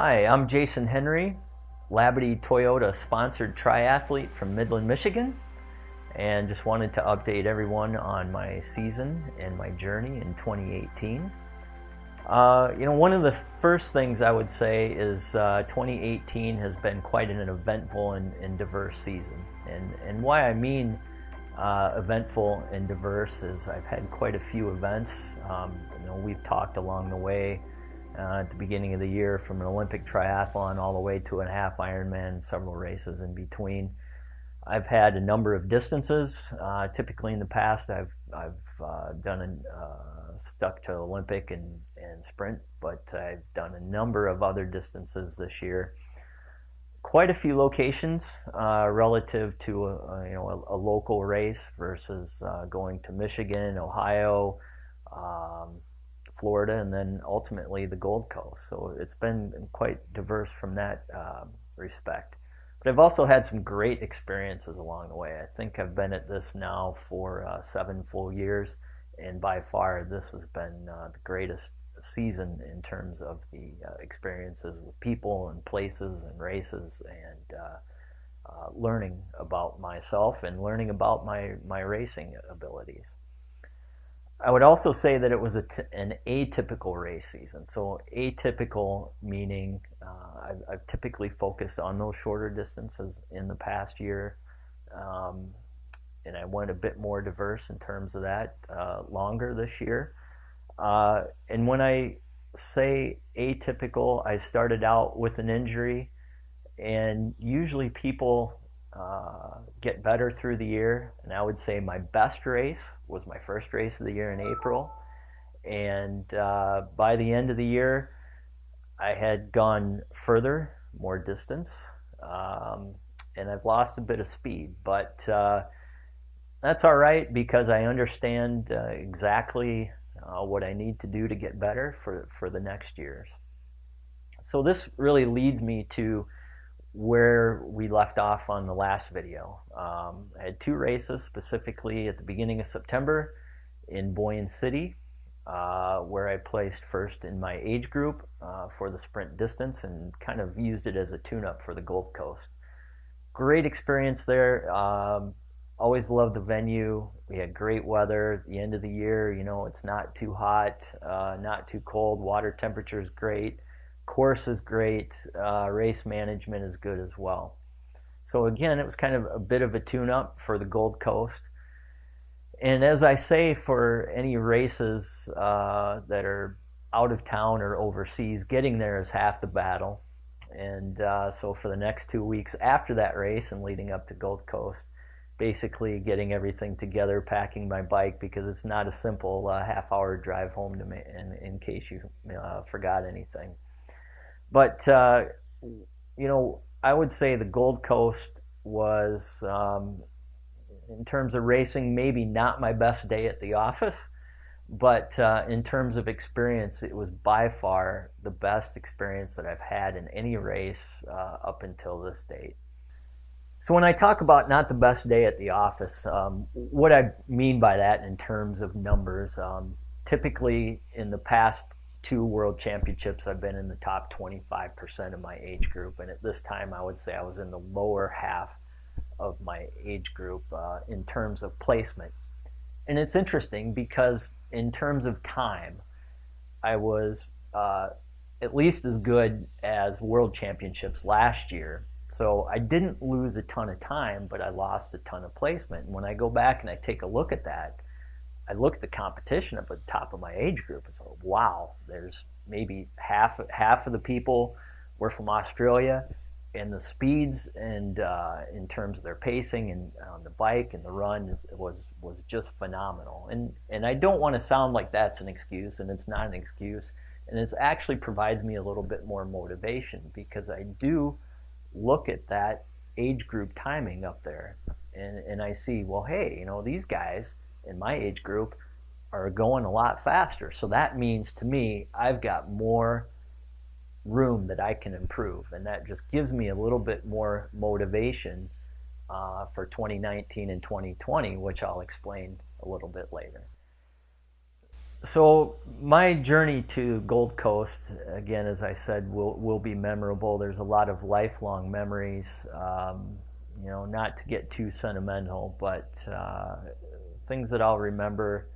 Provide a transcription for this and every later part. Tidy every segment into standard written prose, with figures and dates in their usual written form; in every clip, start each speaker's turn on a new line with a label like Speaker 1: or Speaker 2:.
Speaker 1: Hi, I'm Jason Henry, Labadie Toyota sponsored triathlete from Midland, Michigan, and just wanted to update everyone on my season and my journey in 2018. One of the first things I would say is 2018 has been quite an eventful and diverse season. And why I mean eventful and diverse is I've had quite a few events. We've talked along the way at the beginning of the year from an Olympic triathlon all the way to a half Ironman, several races in between. I've had a number of distances. Typically in the past I've stuck to Olympic and sprint, but I've done a number of other distances this year. Quite a few locations relative to a local race versus going to Michigan, Ohio, Florida, and then ultimately the Gold Coast. So it's been quite diverse from that respect. But I've also had some great experiences along the way. I think I've been at this now for 7 full years, and by far this has been the greatest season in terms of the experiences with people and places and races and learning about myself and learning about my racing abilities. I would also say that it was an atypical race season. So atypical meaning I've typically focused on those shorter distances in the past year, and I went a bit more diverse in terms of that, longer this year. And when I say atypical, I started out with an injury, and usually people get better through the year. And I would say my best race was my first race of the year in April. And by the end of the year, I had gone further, more distance, and I've lost a bit of speed. But that's all right because I understand exactly what I need to do to get better for the next years. So this really leads me to where we left off on the last video. I had 2 races specifically at the beginning of September in Boyne City, where I placed first in my age group for the sprint distance and kind of used it as a tune-up for the Gold Coast. Great experience there. Always loved the venue. We had great weather at the end of the year. It's not too hot, not too cold. Water temperature is great. Course is great. Race management is good as well. So again, it was kind of a bit of a tune-up for the Gold Coast. And as I say, for any races that are out of town or overseas, getting there is half the battle. And so for the next 2 weeks after that race and leading up to Gold Coast, basically getting everything together, packing my bike, because it's not a simple half-hour drive home to me, in case you forgot anything. But, I would say the Gold Coast was, in terms of racing, maybe not my best day at the office, but in terms of experience, it was by far the best experience that I've had in any race up until this date. So when I talk about not the best day at the office, what I mean by that in terms of numbers, typically in the past 2 world championships, I've been in the top 25% of my age group, and at this time I would say I was in the lower half of my age group in terms of placement. And it's interesting because in terms of time, I was at least as good as world championships last year. So I didn't lose a ton of time, but I lost a ton of placement. And when I go back and I take a look at that, I look at the competition up at the top of my age group and say, wow, there's maybe half of the people were from Australia, and the speeds and in terms of their pacing and on the bike and the run was just phenomenal. And I don't want to sound like that's an excuse, and it's not an excuse. And it actually provides me a little bit more motivation because I do look at that age group timing up there and I see, well, hey, these guys in my age group are going a lot faster. So that means to me, I've got more room that I can improve. And that just gives me a little bit more motivation for 2019 and 2020, which I'll explain a little bit later. So my journey to Gold Coast, again, as I said, will be memorable. There's a lot of lifelong memories. Not to get too sentimental, but things that I'll remember,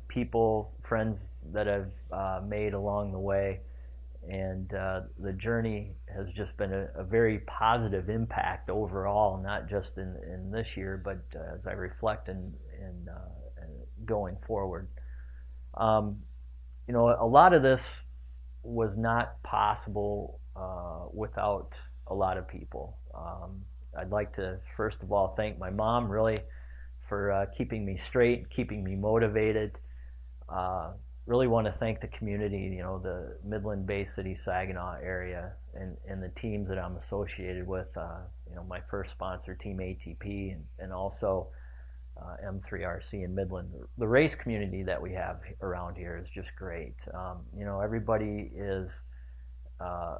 Speaker 1: people, friends that I've made along the way, and the journey has just been a very positive impact overall, not just in this year, but as I reflect in going forward. Um, a lot of this was not possible without a lot of people. I'd like to first of all thank my mom really for keeping me straight, keeping me motivated. Uh, Really want to thank the community, the Midland Bay City Saginaw area, and the teams that I'm associated with. My first sponsor, Team ATP, and also M3RC in Midland. The race community that we have around here is just great. Everybody is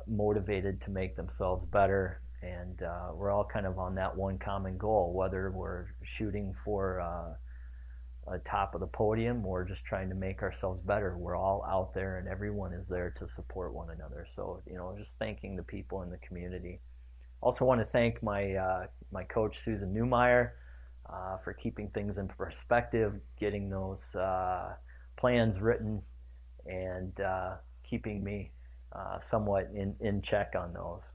Speaker 1: motivated to make themselves better, and we're all kind of on that one common goal, whether we're shooting for top of the podium or just trying to make ourselves better. We're all out there, and everyone is there to support one another. So, just thanking the people in the community. Also want to thank my coach, Susan Newmeyer, for keeping things in perspective, getting those plans written, and keeping me somewhat in check on those.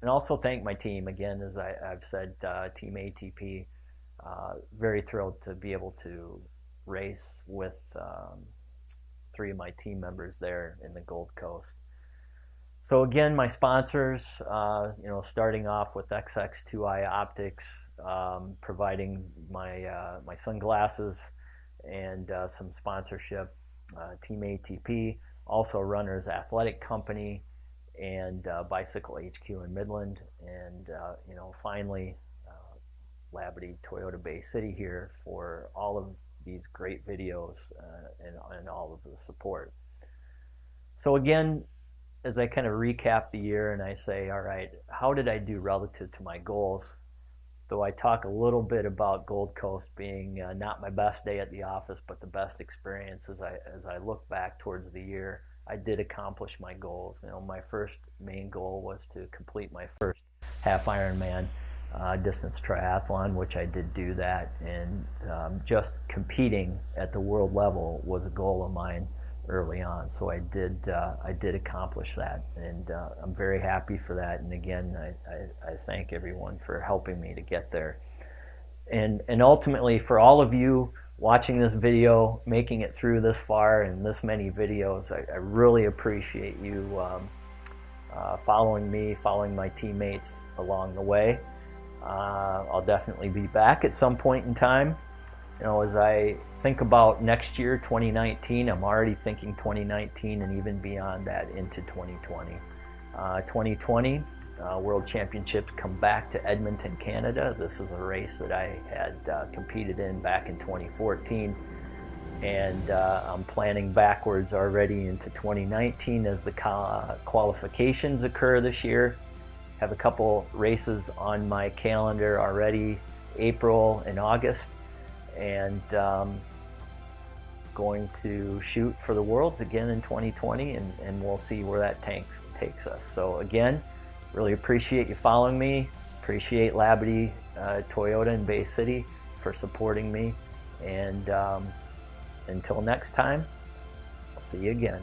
Speaker 1: And also thank my team, again, as I've said, Team ATP. Very thrilled to be able to race with three of my team members there in the Gold Coast. So again, my sponsors, starting off with XX2i Optics, providing my sunglasses and some sponsorship. Team ATP, also Runners Athletic Company, and Bicycle HQ in Midland, and finally Labadie Toyota Bay City here for all of these great videos and all of the support. So again, as I kind of recap the year and I say, all right, how did I do relative to my goals? Though I talk a little bit about Gold Coast being not my best day at the office, but the best experience as I look back towards the year, I did accomplish my goals. My first main goal was to complete my first half Ironman distance triathlon, which I did do that, and just competing at the world level was a goal of mine early on. So I did accomplish that, and I'm very happy for that. And again, I thank everyone for helping me to get there, and ultimately for all of you watching this video, making it through this far and this many videos. I really appreciate you following me, following my teammates along the way. I'll definitely be back at some point in time. As I think about next year, 2019, I'm already thinking 2019 and even beyond that into 2020. 2020, World Championships come back to Edmonton, Canada. This is a race that I had competed in back in 2014. And I'm planning backwards already into 2019 as the qualifications occur this year. Have a couple races on my calendar already, April and August, and going to shoot for the Worlds again in 2020, and we'll see where that takes us. So again, really appreciate you following me, appreciate Labadie Toyota in Bay City for supporting me, and until next time, I'll see you again.